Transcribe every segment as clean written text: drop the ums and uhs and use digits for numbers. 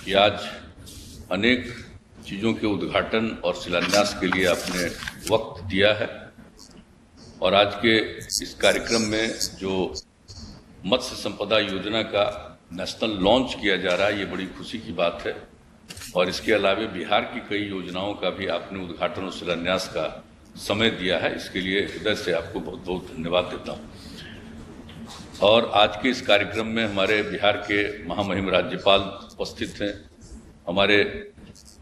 कि आज अनेक चीज़ों के उद्घाटन और शिलान्यास के लिए आपने वक्त दिया है और आज के इस कार्यक्रम में जो मत्स्य संपदा योजना का नेशनल लॉन्च किया जा रहा है, ये बड़ी खुशी की बात है। और इसके अलावा बिहार की कई योजनाओं का भी आपने उद्घाटन और शिलान्यास का समय दिया है, इसके लिए हृदय से आपको बहुत बहुत धन्यवाद देता हूँ। और आज के इस कार्यक्रम में हमारे बिहार के महामहिम राज्यपाल उपस्थित हैं, हमारे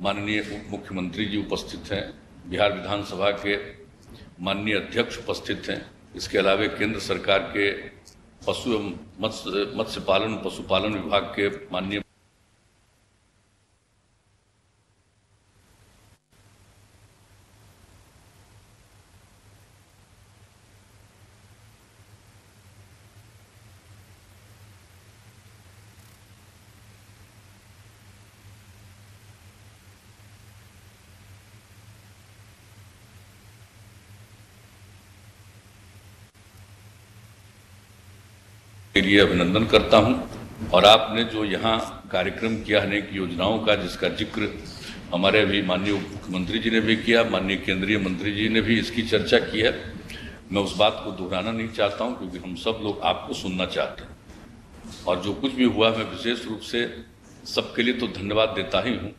माननीय उप मुख्यमंत्री जी उपस्थित हैं, बिहार विधानसभा के माननीय अध्यक्ष उपस्थित हैं। इसके अलावा केंद्र सरकार के पशु एवं मत्स्य पालन पशुपालन विभाग के माननीय के लिए अभिनंदन करता हूं। और आपने जो यहाँ कार्यक्रम किया अनेक योजनाओं का, जिसका जिक्र हमारे अभी माननीय उप मुख्यमंत्री जी ने भी किया, माननीय केंद्रीय मंत्री जी ने भी इसकी चर्चा की है। मैं उस बात को दोहराना नहीं चाहता हूं, क्योंकि हम सब लोग आपको सुनना चाहते हैं। और जो कुछ भी हुआ, मैं विशेष रूप से सबके लिए तो धन्यवाद देता ही हूँ,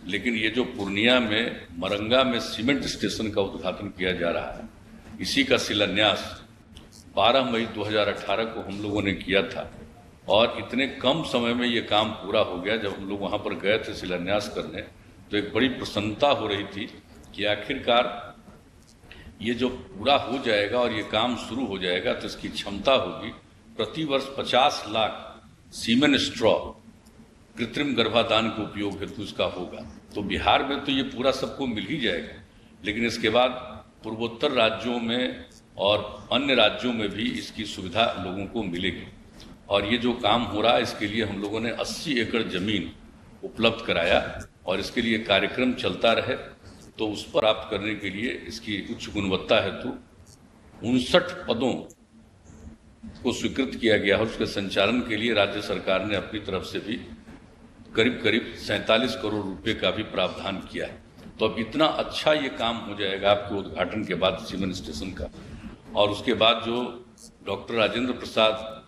लेकिन ये जो पूर्णिया में मरंगा में सीमेंट स्टेशन का उद्घाटन किया जा रहा है, इसी का शिलान्यास 12 मई 2018 को हम लोगों ने किया था। और इतने कम समय में ये काम पूरा हो गया। जब हम लोग वहाँ पर गए थे शिलान्यास करने, तो एक बड़ी प्रसन्नता हो रही थी कि आखिरकार ये जो पूरा हो जाएगा और ये काम शुरू हो जाएगा, तो इसकी क्षमता होगी प्रतिवर्ष 50 लाख सीमेन स्ट्रॉ कृत्रिम गर्भाधान के उपयोग हेतु इसका होगा। तो बिहार में तो ये पूरा सबको मिल ही जाएगा, लेकिन इसके बाद पूर्वोत्तर राज्यों में और अन्य राज्यों में भी इसकी सुविधा लोगों को मिलेगी। और ये जो काम हो रहा है, इसके लिए हम लोगों ने 80 एकड़ जमीन उपलब्ध कराया और इसके लिए कार्यक्रम चलता रहे। तो उस पर प्राप्त करने के लिए इसकी उच्च गुणवत्ता हेतु 59 पदों को स्वीकृत किया गया है। उसके संचालन के लिए राज्य सरकार ने अपनी तरफ से भी करीब 47 करोड़ रुपए का भी प्रावधान किया है। तो अब इतना अच्छा ये काम हो जाएगा आपके उद्घाटन के बाद सीमेंट स्टेशन का। और उसके बाद जो डॉक्टर राजेंद्र प्रसाद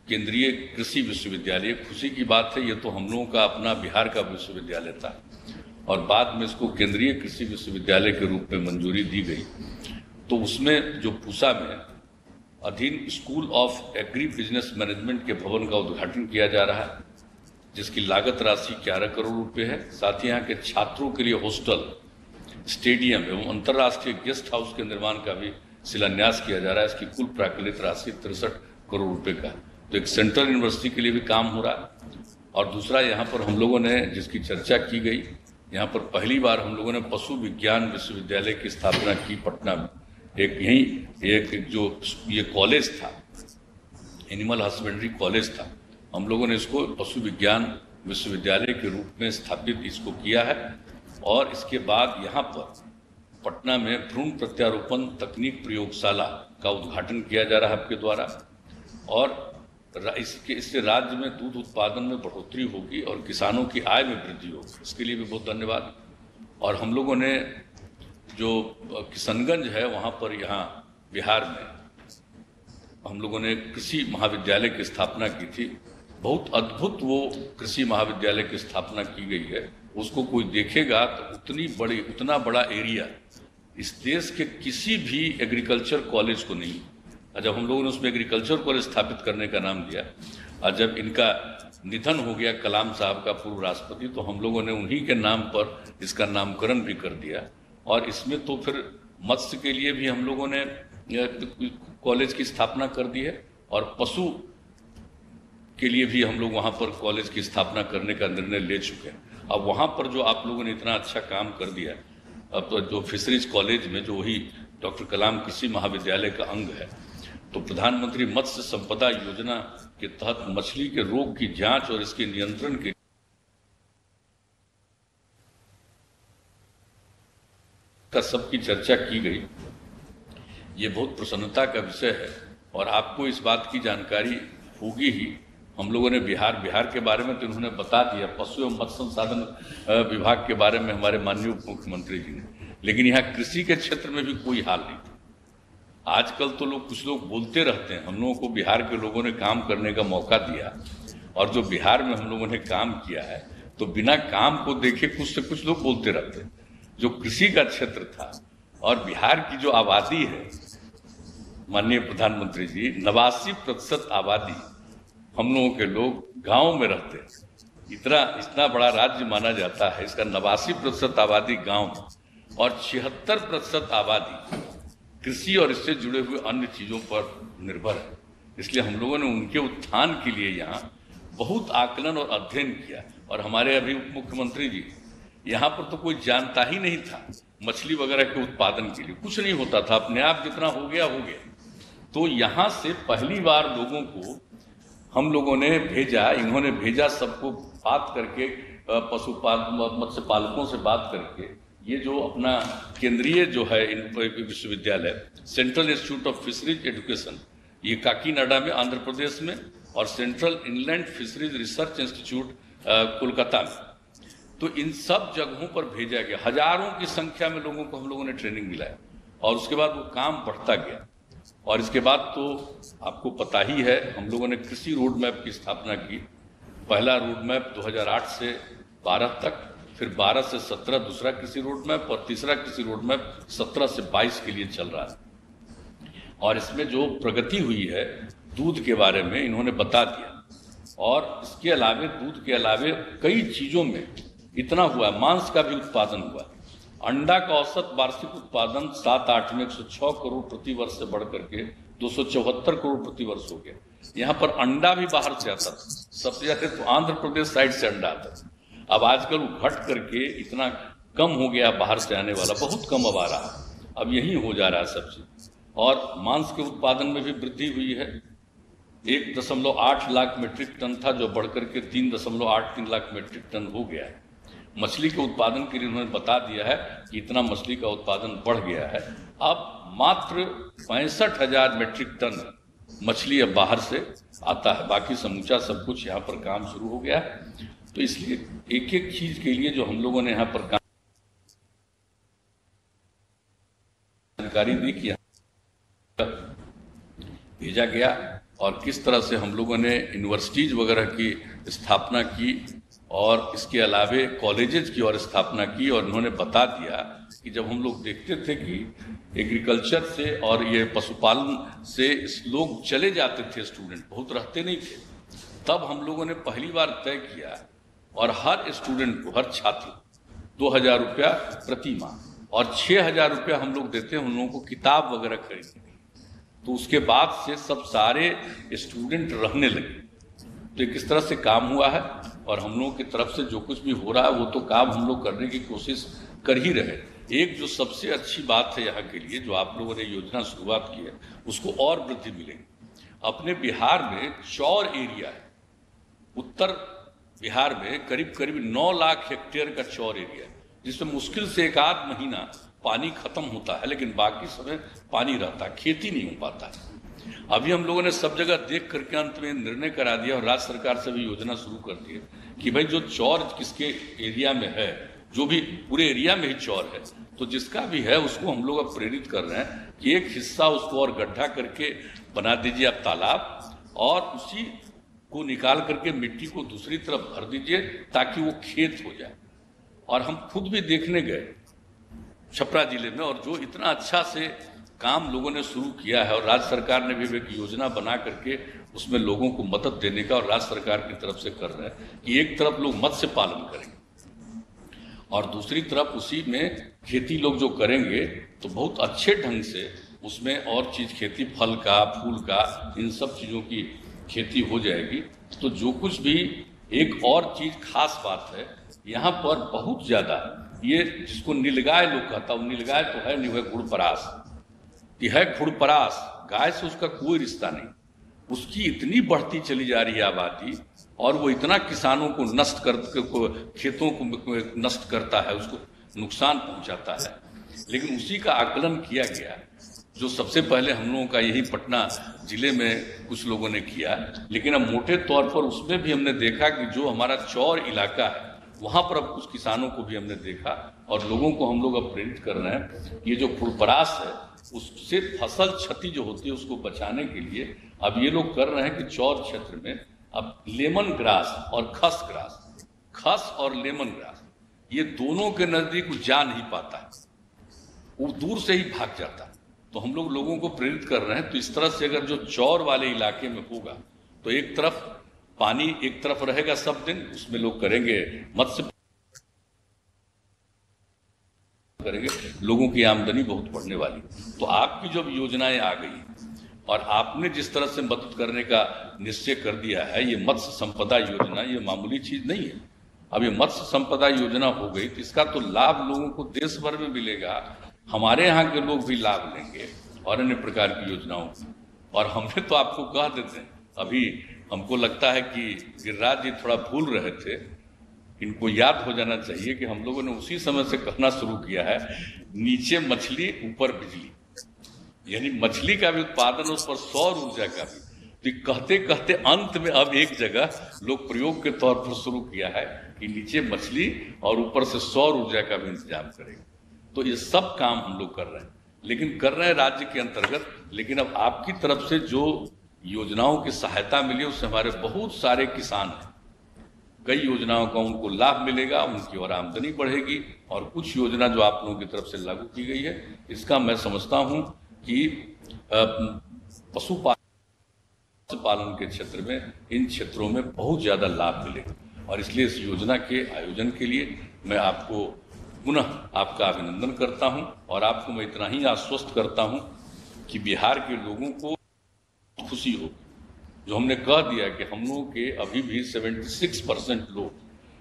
केंद्रीय कृषि विश्वविद्यालय, खुशी की बात है, ये तो हम लोगों का अपना बिहार का विश्वविद्यालय था और बाद में इसको केंद्रीय कृषि विश्वविद्यालय के रूप में मंजूरी दी गई। तो उसमें जो पूसा में अधीन school of agri business management के भवन का उद्घाटन किया जा रहा है, जिसकी लागत राशि 11 करोड़ रुपए है। साथ ही यहाँ के छात्रों के लिए हॉस्टल, स्टेडियम एवं अंतर्राष्ट्रीय गेस्ट हाउस के निर्माण का भी शिलान्यास किया जा रहा है। इसकी कुल प्राकलित राशि 63 करोड़ रुपए का। तो एक सेंट्रल यूनिवर्सिटी के लिए भी काम हो रहा है। और दूसरा, यहाँ पर हम लोगों ने जिसकी चर्चा की गई, यहाँ पर पहली बार हम लोगों ने पशु विज्ञान विश्वविद्यालय की स्थापना की पटना में। एक जो ये कॉलेज था, एनिमल हस्बेंड्री कॉलेज था, हम लोगों ने इसको पशु विज्ञान विश्वविद्यालय के रूप में स्थापित इसको किया है। और इसके बाद यहाँ पर पटना में भ्रूण प्रत्यारोपण तकनीक प्रयोगशाला का उद्घाटन किया जा रहा है आपके द्वारा। और इससे राज्य में दूध उत्पादन में बढ़ोतरी होगी और किसानों की आय में वृद्धि होगी। इसके लिए भी बहुत धन्यवाद। और हम लोगों ने जो किशनगंज है, वहाँ पर यहाँ बिहार में हम लोगों ने कृषि महाविद्यालय की स्थापना की थी। बहुत अद्भुत वो कृषि महाविद्यालय की स्थापना की गई है। उसको कोई देखेगा तो उतना बड़ा एरिया इस देश के किसी भी एग्रीकल्चर कॉलेज को नहीं। जब हम लोगों ने उसमें एग्रीकल्चर कॉलेज स्थापित करने का नाम दिया, और जब इनका निधन हो गया कलाम साहब का, पूर्व राष्ट्रपति, तो हम लोगों ने उन्हीं के नाम पर इसका नामकरण भी कर दिया। और इसमें तो फिर मत्स्य के लिए भी हम लोगों ने कॉलेज की स्थापना कर दी है और पशु के लिए भी हम लोग वहाँ पर कॉलेज की स्थापना करने का निर्णय ले चुके हैं। अब वहाँ पर जो आप लोगों ने इतना अच्छा काम कर दिया, अब तो जो फिशरीज कॉलेज में जो वही डॉक्टर कलाम कृषि महाविद्यालय का अंग है, तो प्रधानमंत्री मत्स्य संपदा योजना के तहत मछली के रोग की जांच और इसके नियंत्रण के सबकी चर्चा की गई। ये बहुत प्रसन्नता का विषय है और आपको इस बात की जानकारी होगी ही हम लोगों ने बिहार के बारे में तो इन्होंने बता दिया, पशु एवं मत्स्य संसाधन विभाग के बारे में हमारे माननीय उप मुख्यमंत्री जी ने, लेकिन यहाँ कृषि के क्षेत्र में भी कोई हाल नहीं था। आजकल तो कुछ लोग बोलते रहते हैं। हम लोगों को बिहार के लोगों ने काम करने का मौका दिया, और जो बिहार में हम लोगों ने काम किया है तो बिना काम को देखे कुछ से कुछ लोग बोलते रहते हैं। जो कृषि का क्षेत्र था और बिहार की जो आबादी है, माननीय प्रधानमंत्री जी, 89% आबादी हम लोगों के लोग गांव में रहते हैं। इतना बड़ा राज्य माना जाता है, इसका 89% आबादी गांव में और 76% आबादी कृषि और इससे जुड़े हुए अन्य चीजों पर निर्भर है। इसलिए हम लोगों ने उनके उत्थान के लिए यहाँ बहुत आकलन और अध्ययन किया। और हमारे अभी उप मुख्यमंत्री जी, यहाँ पर तो कोई जानता ही नहीं था मछली वगैरह के उत्पादन के लिए, कुछ नहीं होता था, अपने आप जितना हो गया हो गया। तो यहाँ से पहली बार लोगों को हम लोगों ने भेजा, इन्होंने भेजा सबको बात करके, मत्स्य पालकों से बात करके, ये जो अपना केंद्रीय जो है विश्वविद्यालय central institute of fisheries education, ये काकीनाडा में आंध्र प्रदेश में, और central inland fisheries research institute Kolkata में, तो इन सब जगहों पर भेजा गया। हजारों की संख्या में लोगों को हम लोगों ने ट्रेनिंग दिलाया और उसके बाद वो काम बढ़ता गया। और इसके बाद तो आपको पता ही है, हम लोगों ने कृषि रोड मैप की स्थापना की। पहला रोड मैप 2008 से 12 तक, फिर 12 से 17 दूसरा कृषि रोड मैप, और तीसरा कृषि रोड मैप 17 से 22 के लिए चल रहा है। और इसमें जो प्रगति हुई है दूध के बारे में इन्होंने बता दिया, और इसके अलावे दूध के अलावे कई चीजों में इतना हुआ, मांस का भी उत्पादन हुआ। अंडा का औसत वार्षिक उत्पादन 7-8 में 106 करोड़ प्रति वर्ष से बढ़ करके 274 करोड़ प्रति वर्ष हो गया। यहाँ पर अंडा भी बाहर से आता था, सबसे ज्यादा तो आंध्र प्रदेश साइड से अंडा आता था। अब आजकल वो घट करके इतना कम हो गया, बाहर से आने वाला बहुत कम अब आ रहा है, अब यही हो जा रहा है सब चीज। और मांस के उत्पादन में भी वृद्धि हुई है। 1.8 लाख मीट्रिक टन था, जो बढ़कर के 3.83 लाख मीट्रिक टन हो गया है। मछली के उत्पादन के लिए उन्होंने बता दिया है कि इतना मछली का उत्पादन बढ़ गया है। अब मात्र 65,000 मीट्रिक टन मछली अब बाहर से आता है, बाकी समूचा सब कुछ यहाँ पर काम शुरू हो गया है। तो इसलिए एक एक चीज के लिए जो हम लोगों ने यहाँ पर जानकारी दी कि भेजा गया और किस तरह से हम लोगों ने यूनिवर्सिटीज वगैरह की स्थापना की और इसके अलावे कॉलेजेस की और स्थापना की। और उन्होंने बता दिया कि जब हम लोग देखते थे कि एग्रीकल्चर से और ये पशुपालन से लोग चले जाते थे, स्टूडेंट बहुत रहते नहीं थे, तब हम लोगों ने पहली बार तय किया और हर स्टूडेंट को, हर छात्र 2,000 रुपया प्रति माह और 6,000 रुपया हम लोग देते हैं उन लोगों को किताब वगैरह खरीदने। तो उसके बाद से सब सारे स्टूडेंट रहने लगे। तो ये किस तरह से काम हुआ है, और हम लोगों की तरफ से जो कुछ भी हो रहा है वो तो काम हम लोग करने की कोशिश कर ही रहे। एक जो सबसे अच्छी बात है यहाँ के लिए, जो आप लोगों ने योजना शुरुआत की है, उसको और वृद्धि मिलेगी। अपने बिहार में चौर एरिया है, उत्तर बिहार में करीब करीब 9 लाख हेक्टेयर का चौर एरिया है, जिसमें मुश्किल से 1 महीना पानी खत्म होता है, लेकिन बाकी समय पानी रहता है, खेती नहीं हो पाता है। अभी हम लोगों ने सब जगह देख करके अंत में निर्णय करा दिया और राज्य सरकार से भी योजना शुरू कर दी है कि भाई जो चौर किसके एरिया में है, जो भी पूरे एरिया में ही चौर है, तो जिसका भी है उसको हम लोग अब प्रेरित कर रहे हैं कि एक हिस्सा उसको और गड्ढा करके बना दीजिए आप तालाब, और उसी को निकाल करके मिट्टी को दूसरी तरफ भर दीजिए ताकि वो खेत हो जाए। और हम खुद भी देखने गए छपरा जिले में, और जो इतना अच्छा से काम लोगों ने शुरू किया है, और राज्य सरकार ने भी एक योजना बना करके उसमें लोगों को मदद देने का और राज्य सरकार की तरफ से कर रहे हैं कि एक तरफ लोग मत्स्य पालन करेंगे और दूसरी तरफ उसी में खेती लोग जो करेंगे तो बहुत अच्छे ढंग से उसमें और चीज खेती, फल का, फूल का, इन सब चीजों की खेती हो जाएगी। तो जो कुछ भी एक और चीज खास बात है यहाँ पर बहुत ज्यादा, ये जिसको नीलगाय लोग कहता है, नीलगाय तो है नहीं, वह गुड़परास, ये है गुड़परास। गाय से उसका कोई रिश्ता नहीं, उसकी इतनी बढ़ती चली जा रही है आबादी, और वो इतना किसानों को नष्ट कर, खेतों को नष्ट करता है, उसको नुकसान पहुंचाता है। लेकिन उसी का आकलन किया गया जो सबसे पहले हम लोगों का यही पटना जिले में कुछ लोगों ने किया, लेकिन अब मोटे तौर पर उसमें भी हमने देखा कि जो हमारा चौर इलाका है वहां पर अब कुछ किसानों को भी हमने देखा और लोगों को हम लोग अब प्रेरित कर रहे हैं। ये जो फुलपरास है उससे फसल क्षति जो होती है उसको बचाने के लिए अब ये लोग कर रहे हैं कि चौर क्षेत्र में अब लेमन ग्रास और खस और लेमन ग्रास ये दोनों के नजदीक जा नहीं पाता है, वो दूर से ही भाग जाता है। तो हम लोग लोगों को प्रेरित कर रहे हैं। तो इस तरह से अगर जो चौर वाले इलाके में होगा तो एक तरफ पानी एक तरफ रहेगा सब दिन, उसमें लोग करेंगे मत्स्य करेंगे, लोगों की आमदनी बहुत बढ़ने वाली। तो आपकी जब योजनाएं आ गई और आपने जिस तरह से मदद करने का निश्चय कर दिया है, ये मत्स्य संपदा योजना ये मामूली चीज नहीं है। अब ये मत्स्य संपदा योजना हो गई तो इसका तो लाभ लोगों को देश भर में मिलेगा, हमारे यहाँ के लोग भी लाभ लेंगे और अन्य प्रकार की योजनाओं की। और हमने तो आपको कह देते हैं, अभी हमको लगता है कि गिरिराज जी थोड़ा भूल रहे थे, इनको याद हो जाना चाहिए कि हम लोगों ने उसी समय से कहना शुरू किया है, नीचे मछली ऊपर बिजली, यानी मछली का भी उत्पादन उस पर सौर ऊर्जा का भी। तो कहते कहते अंत में अब एक जगह लोग प्रयोग के तौर पर शुरू किया है कि नीचे मछली और ऊपर से सौर ऊर्जा का भी इंतजाम करेंगे। तो ये सब काम हम लोग कर रहे हैं, लेकिन कर रहे हैं राज्य के अंतर्गत। लेकिन अब आपकी तरफ से जो योजनाओं की सहायता मिली उससे हमारे बहुत सारे किसान हैं, कई योजनाओं का उनको लाभ मिलेगा, उनकी और आमदनी बढ़ेगी। और कुछ योजना जो आप लोगों की तरफ से लागू की गई है इसका मैं समझता हूं कि पशुपालन के क्षेत्र में इन क्षेत्रों में बहुत ज्यादा लाभ मिलेगा। और इसलिए इस योजना के आयोजन के लिए मैं आपको पुनः आपका अभिनंदन करता हूं और आपको मैं इतना ही आश्वस्त करता हूं कि बिहार के लोगों को खुशी होगी। जो हमने कह दिया कि हम लोगों के अभी भी 76% लोग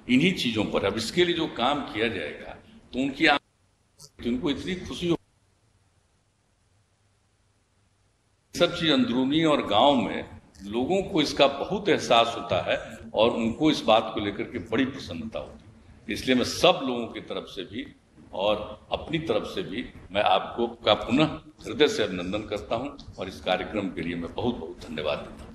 इन्हीं चीजों पर, अब इसके लिए जो काम किया जाएगा तो उनको इतनी खुशी हो। सब चीज अंदरूनी और गांव में लोगों को इसका बहुत एहसास होता है और उनको इस बात को लेकर के बड़ी प्रसन्नता होती है। इसलिए मैं सब लोगों की तरफ से भी और अपनी तरफ से भी मैं आपको का पुनः हृदय से अभिनंदन करता हूं और इस कार्यक्रम के लिए मैं बहुत बहुत धन्यवाद देता हूं।